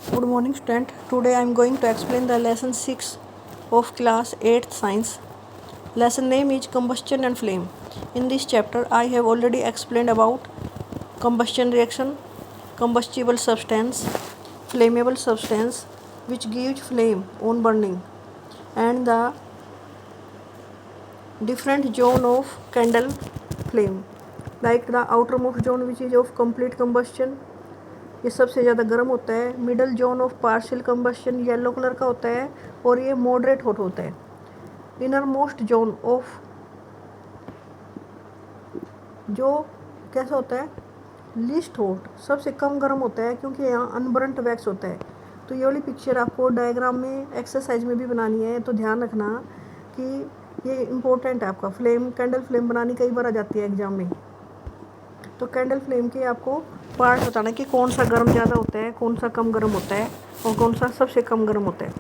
Good morning, student. Today I am going to explain the lesson 6 of class 8th science. Lesson name is combustion and flame. In this chapter I have already explained about combustion reaction, combustible substance, flammable substance which gives flame on burning, and the different zone of candle flame, like the outermost zone which is of complete combustion, ये सबसे ज़्यादा गर्म होता है। Middle zone of partial combustion yellow colour का होता है और ये मॉडरेट हॉट होता है। इनर मोस्ट जोन ऑफ जो कैसा होता है, लीस्ट हॉट, सबसे कम गर्म होता है, क्योंकि यहाँ अनबर्नट वैक्स होता है। तो ये वाली पिक्चर आपको डायग्राम में एक्सरसाइज में भी बनानी है, तो ध्यान रखना कि ये इम्पोर्टेंट है आपका। फ्लेम, कैंडल फ्लेम बनानी कई बार आ जाती है एग्जाम में। तो कैंडल फ्लेम के आपको पार्ट बताना कि कौन सा गर्म ज़्यादा होता है, कौन सा कम गर्म होता है और कौन सा सबसे कम गर्म होता है।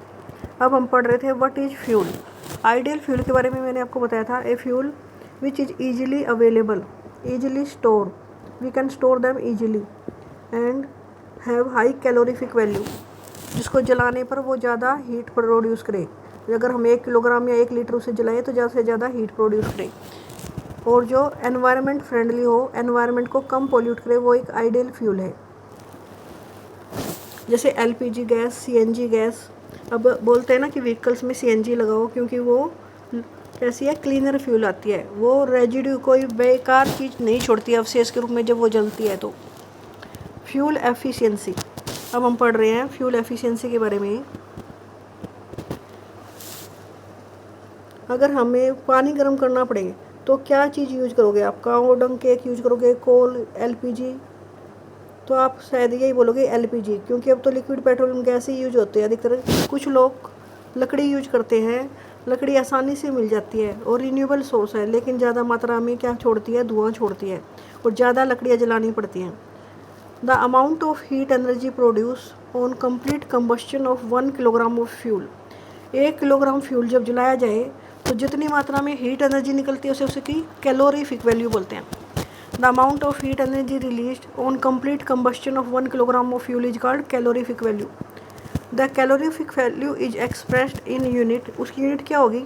अब हम पढ़ रहे थे what is fuel. Ideal fuel के बारे में मैंने आपको बताया था, a fuel which is easily available, easily store, we can store them easily and have high calorific value, जिसको जलाने पर वो ज़्यादा हीट प्रोड्यूस करे। अगर हम 1 किलोग्राम या 1 लीटर उसे जलाएँ तो ज़्यादा से ज़्यादा हीट प्रोड्यूस करे। और जो एनवायरनमेंट फ्रेंडली हो, एनवायरनमेंट को कम पोल्यूट करे, वो एक आइडियल फ्यूल है। जैसे एलपीजी गैस, सीएनजी गैस। अब बोलते हैं ना कि व्हीकल्स में सीएनजी लगाओ, क्योंकि वो कैसी है, क्लीनर फ्यूल आती है, वो रेजिड्यू कोई बेकार चीज़ नहीं छोड़ती है अवशेष के रूप में जब वो जलती है। तो फ्यूल एफिशिएंसी, अब हम पढ़ रहे हैं फ्यूल एफिशिएंसी के बारे में। अगर हमें पानी गर्म करना पड़े तो क्या चीज़ यूज करोगे आप? काओ डंग केक यूज करोगे, कोल, एलपीजी? तो आप शायद यही बोलोगे एलपीजी, क्योंकि अब तो लिक्विड पेट्रोलियम गैस ही यूज होते हैं अधिकतर। कुछ लोग लकड़ी यूज करते हैं, लकड़ी आसानी से मिल जाती है और रिन्यूएबल सोर्स है, लेकिन ज़्यादा मात्रा में क्या छोड़ती है, धुआं छोड़ती है और ज़्यादा लकड़ियाँ जलानी पड़ती हैं। The amount of heat energy produce on complete combustion of 1 kilogram of fuel, 1 kilogram fuel जब जलाया जाए तो जितनी मात्रा में हीट एनर्जी निकलती है उसे उसकी कैलोरीफिक वैल्यू बोलते हैं। The amount of heat energy released on complete combustion of 1 kilogram of fuel is called calorific value. The calorific value is expressed in unit, उसकी यूनिट क्या होगी?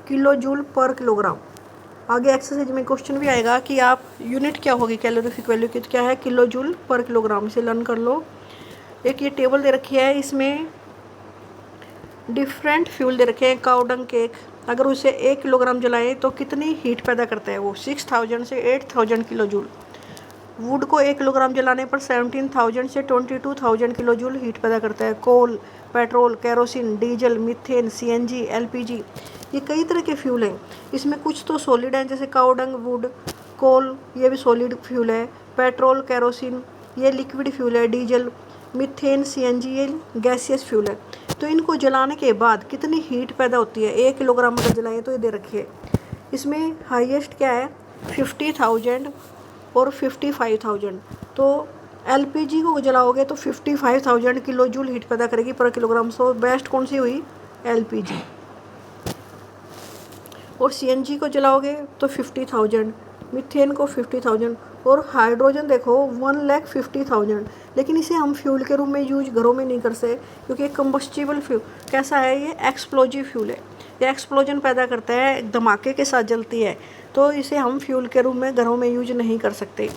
किलो जूल पर किलोग्राम। आगे एक्सरसाइज में question भी आएगा कि आप यूनिट क्या होगी कैलोरीफिक वैल्यू की, तो क्या है, किलो जूल पर किलोग्राम। इसे लर्न कर लो। एक ये टेबल दे रखी है, इसमें डिफरेंट फ्यूल दे रखे हैं। काओ डंग केक अगर उसे 1 किलोग्राम जलाएं तो कितनी हीट पैदा करता है वो? 6000 से 8000 किलो जूल। वुड को 1 किलोग्राम जलाने पर 17000 से 22000 किलो जूल हीट पैदा करता है। Coal, petrol, kerosene, diesel, methane, CNG, LPG, ये कई तरह के फ्यूल हैं। इसमें कुछ तो सॉलिड हैं, जैसे काओ डंग, वुड, कोल, ये भी सॉलिड फ्यूल है। पेट्रोल, केरोसिन, ये लिक्विड फ्यूल है। डीजल, मीथेन, सीएनजी, ये गैसियस फ्यूल है। तो इनको जलाने के बाद कितनी हीट पैदा होती है? 1 किलोग्राम अगर जलाएं तो ये दे रखी है। इसमें हाईएस्ट क्या है, 50,000 और 55,000। तो एलपीजी को जलाओगे तो 55,000 किलो जूल हीट पैदा करेगी पर किलोग्राम। सो बेस्ट कौन सी हुई? एलपीजी। और सीएनजी को जलाओगे तो 50,000, मीथेन को 50,000 और हाइड्रोजन देखो 1,50,000। लेकिन इसे हम फ्यूल के रूप में यूज घरों में नहीं कर सकते, क्योंकि एक कंबस्टिबल फ्यूल कैसा है, ये एक्सप्लोजिव फ्यूल है। ये एक्सप्लोजन पैदा करता है, धमाके के साथ जलती है, तो इसे हम फ्यूल के रूप में घरों में यूज नहीं कर सकते।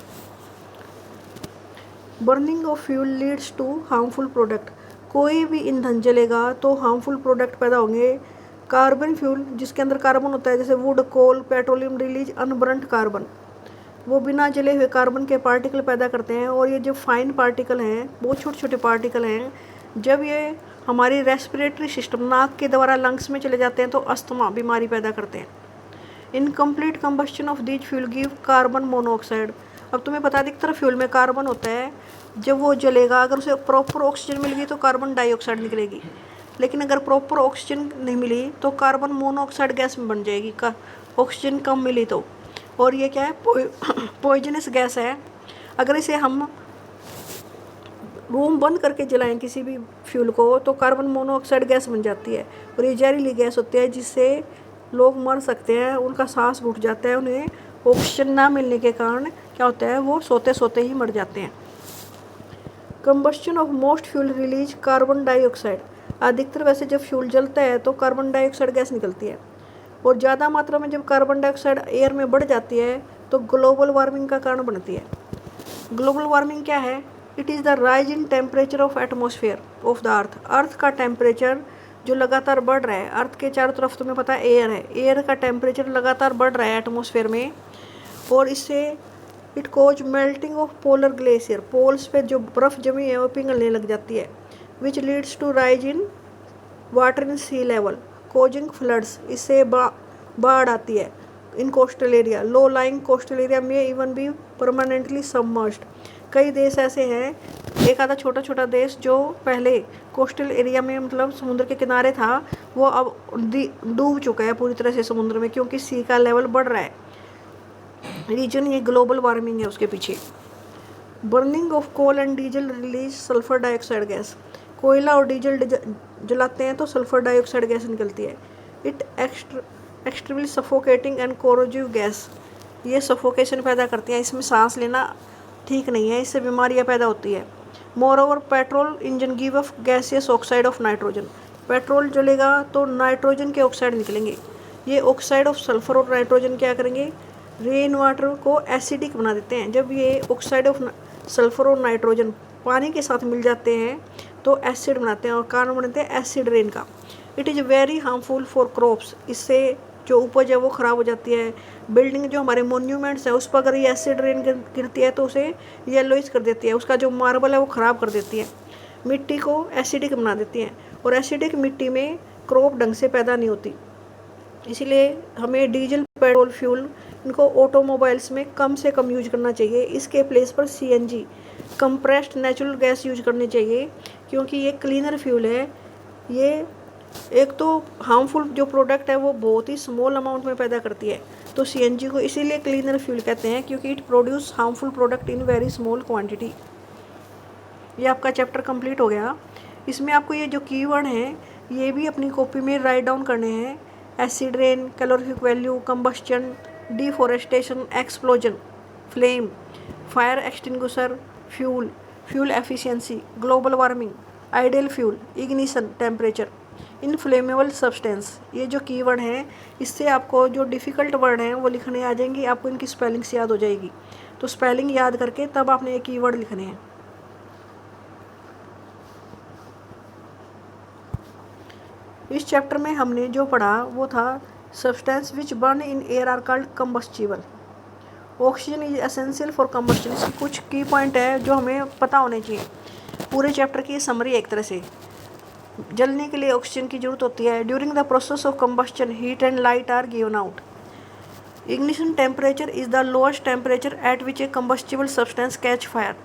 Burning of fuel leads to harmful product, कोई भी ईंधन जलेगा तो हार्मफुल प्रोडक्ट पैदा होंगे। कार्बन फ्यूल, जिसके अंदर कार्बन होता है, जैसे wood, coal, petroleum release unburned carbon, वो बिना जले हुए कार्बन के पार्टिकल पैदा करते हैं। और ये जो फाइन पार्टिकल हैं, बहुत छोटे छोटे पार्टिकल हैं, जब ये हमारी रेस्पिरेटरी सिस्टम, नाक के द्वारा लंग्स में चले जाते हैं तो अस्थमा बीमारी पैदा करते हैं। Incomplete combustion of these fuel give carbon monoxide. अब तुम्हें पता है अधिकतर फ्यूल में कार्बन होता है, जब वो जलेगा अगर उसे प्रॉपर ऑक्सीजन मिल गई तो कार्बन डाइऑक्साइड निकलेगी, लेकिन अगर प्रॉपर ऑक्सीजन नहीं मिली तो कार्बन मोनोऑक्साइड गैस में बन जाएगी, ऑक्सीजन कम मिली तो। और ये क्या है, पॉइजनस गैस है। अगर इसे हम रूम बंद करके जलाएं किसी भी फ्यूल को तो कार्बन मोनोऑक्साइड गैस बन जाती है और ये जहरीली गैस होती है, जिससे लोग मर सकते हैं, उनका सांस घुट जाता है। उन्हें ऑक्सीजन ना मिलने के कारण क्या होता है, वो सोते सोते ही मर जाते हैं। Combustion of most fuel release carbon dioxide. अधिकतर वैसे जब फ्यूल जलता है तो कार्बन डाइऑक्साइड गैस निकलती है, और ज़्यादा मात्रा में जब कार्बन डाइऑक्साइड एयर में बढ़ जाती है तो ग्लोबल वार्मिंग का कारण बनती है। ग्लोबल वार्मिंग क्या है? It is the rise in temperature of atmosphere of the earth. Earth का टेम्परेचर जो लगातार बढ़ रहा है, अर्थ के चारों तरफ तुम्हें पता है एयर है, एयर का टेम्परेचर लगातार बढ़ रहा है एटमॉस्फेयर में, और इससे it cause melting of polar glacier. Poles पे जो बर्फ़ जमी है वो पिघलने लग जाती है, which leads to rise in water in sea level causing floods. इससे बाढ़ आती है in coastal area. Low lying coastal area में इवन बी परमानेंटली सबमर्ज्ड। कई देश ऐसे हैं, एक आधा छोटा छोटा देश जो पहले कोस्टल एरिया में मतलब समुद्र के किनारे था, वो अब डूब चुका है पूरी तरह से समुद्र में, क्योंकि सी का लेवल बढ़ रहा है। रीजन ये ग्लोबल वार्मिंग है उसके पीछे। Burning of coal and diesel release sulphur dioxide gas. कोयला और डीजल जलाते हैं तो सल्फर डाइऑक्साइड गैस निकलती है। It extremely suffocating and corrosive gas. ये सफोकेशन पैदा करती है, इसमें सांस लेना ठीक नहीं है, इससे बीमारियां पैदा होती है। More over petrol engine give of gaseous oxide of nitrogen. Petrol जलेगा तो नाइट्रोजन के ऑक्साइड निकलेंगे। ये ऑक्साइड ऑफ सल्फर और नाइट्रोजन क्या करेंगे? रेन वाटर को एसिडिक बना देते हैं। जब ये ऑक्साइड ऑफ सल्फर और नाइट्रोजन पानी के साथ मिल जाते हैं तो एसिड बनाते हैं और कारण बनाते हैं एसिड रेन का। It is very harmful for crops. इससे जो उपज है वो ख़राब हो जाती है। बिल्डिंग जो हमारे मोन्यूमेंट्स हैं उस पर अगर ये एसिड रेन गिरती है तो उसे येलोइश कर देती है, उसका जो मार्बल है वो ख़राब कर देती है, मिट्टी को एसिडिक बना देती है, और एसिडिक मिट्टी में क्रॉप ढंग से पैदा नहीं होती। इसीलिए हमें डीजल पेट्रोल फ्यूल इनको ऑटोमोबाइल्स में कम से कम यूज करना चाहिए। इसके प्लेस पर CNG compressed natural gas use करनी चाहिए, क्योंकि ये क्लीनर फ्यूल है। ये एक तो हार्मफुल जो प्रोडक्ट है वो बहुत ही स्मॉल अमाउंट में पैदा करती है, तो सीएनजी को इसीलिए क्लीनर फ्यूल कहते हैं, क्योंकि it produce harmful product in very small quantity. ये आपका चैप्टर कंप्लीट हो गया। इसमें आपको ये जो कीवर्ड हैं ये भी अपनी कॉपी में राइट डाउन करने हैं। Acid rain, calorific value, combustion, deforestation, explosion, flame, fire extinguisher, fuel, fuel efficiency, global warming, ideal fuel, ignition, temperature, inflammable substance. ये जो कीवर्ड हैं इससे आपको जो डिफ़िकल्ट वर्ड हैं वो लिखने आ जाएंगी, आपको इनकी स्पेलिंग्स याद हो जाएगी। तो स्पेलिंग याद करके तब आपने ये कीवर्ड लिखने हैं। इस चैप्टर में हमने जो पढ़ा वो था substance which burn in air are called combustible. Oxygen is essential for combustion. इसकी कुछ की पॉइंट है जो हमें पता होने चाहिए। पूरे चैप्टर की समरी एक तरह से। जलने के लिए ऑक्सीजन की जरूरत होती है। During the process of combustion heat and light are given out. Ignition temperature is the lowest temperature at which a combustible substance catch fire.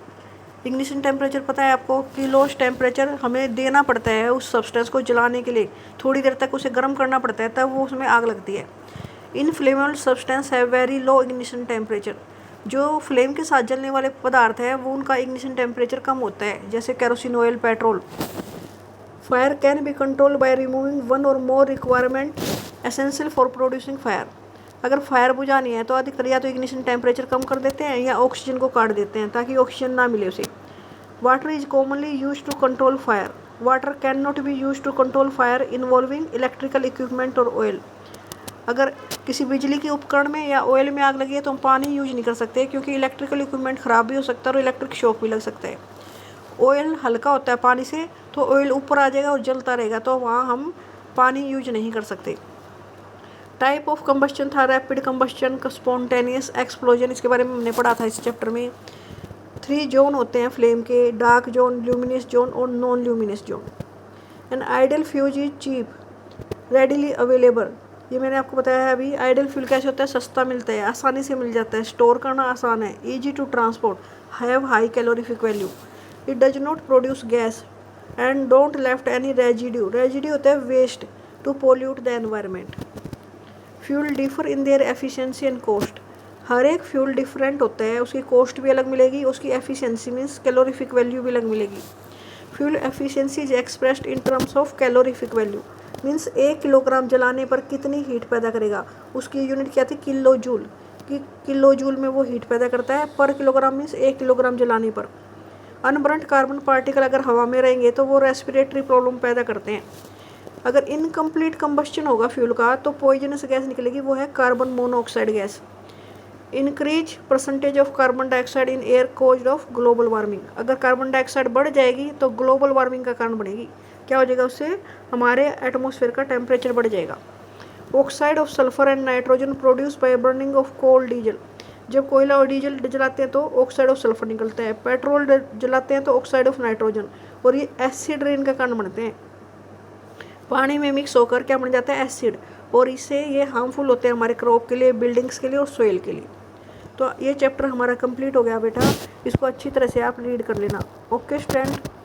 Ignition temperature पता है आपको कि लोएस्ट टेम्परेचर हमें देना पड़ता है उस सब्सटेंस को जलाने के लिए, थोड़ी देर तक उसे गर्म करना पड़ता है तब वो उसमें आग लगती है। इनफ्लेमेबल सब्सटेंस है वेरी लो इग्निशन टेम्परेचर। जो फ्लेम के साथ जलने वाले पदार्थ है वो उनका इग्निशन टेम्परेचर कम होता है, जैसे kerosene oil, petrol. Fire can be control by removing one और more requirement essential for producing fire. अगर फायर बुझानी है तो अधिकतर या तो इग्निशन टेम्परेचर कम कर देते हैं या ऑक्सीजन को काट देते हैं ताकि ऑक्सीजन ना मिले उसे। Water is commonly use to control fire. Water can not be use to control fire involving electrical equipment और ऑयल। अगर किसी बिजली के उपकरण में या ऑयल में आग लगी है तो हम पानी यूज नहीं कर सकते, क्योंकि इलेक्ट्रिकल इक्विपमेंट ख़राब भी हो सकता है और इलेक्ट्रिक शॉक भी लग सकता है। ऑयल हल्का होता है पानी से, तो ऑयल ऊपर आ जाएगा और जलता रहेगा, तो वहाँ हम पानी यूज नहीं कर सकते। टाइप ऑफ कंबस्शन था रैपिड कंबस्शन, स्पॉन्टेनियस, एक्सप्लोजन। इसके बारे में हमने पढ़ा था इस चैप्टर में। 3 जोन होते हैं फ्लेम के, डार्क जोन, ल्यूमिनस जोन और non luminous zone. And ideal fuse is cheap, readily available. ये मैंने आपको बताया है अभी। आइडियल फ्यूल कैसे होता है? सस्ता मिलता है, आसानी से मिल जाता है, स्टोर करना आसान है, easy to transport, have high calorific value, it does not produce gas and don't left any residue. Residue होता है waste to pollute the environment. Fuel differ in their efficiency and cost. हर एक fuel different होता है, उसकी cost भी अलग मिलेगी, उसकी एफिशिएंसी मीन्स कैलोरीफिक वैल्यू भी अलग मिलेगी। Fuel efficiency is expressed in terms of calorific value, means 1 kilogram जलाने पर कितनी हीट पैदा करेगा। उसकी यूनिट क्या थी? किलो जूल, कि किलो जूल में वो हीट पैदा करता है पर किलोग्राम, मीन्स 1 किलोग्राम जलाने पर। अनबर्न्ड कार्बन पार्टिकल अगर हवा में रहेंगे तो वो रेस्पिरेटरी प्रॉब्लम पैदा करते हैं। अगर इनकम्प्लीट कंबस्शन होगा फ्यूल का तो पॉइजनस गैस निकलेगी, वो है carbon monoxide gas. Increase percentage of carbon dioxide in air caused of global warming. अगर कार्बन डाइऑक्साइड बढ़ जाएगी तो ग्लोबल वार्मिंग का कारण बनेगी। क्या हो जाएगा, उससे हमारे एटमॉस्फेयर का टेम्परेचर बढ़ जाएगा। Oxide of sulphur and nitrogen produce by burning of coal diesel. जब कोयला और डीजल जलाते हैं तो ऑक्साइड ऑफ सल्फर निकलता है। पेट्रोल जलाते हैं तो ऑक्साइड ऑफ नाइट्रोजन, और ये एसिड रेन का कारण बनते हैं। पानी में मिक्स होकर क्या बन जाता है, एसिड, और इससे ये हार्मफुल होते हैं हमारे क्रॉप के लिए, बिल्डिंग्स के लिए और सोइल के लिए। तो ये चैप्टर हमारा कंप्लीट हो गया बेटा, इसको अच्छी तरह से आप रीड कर लेना। Okay student.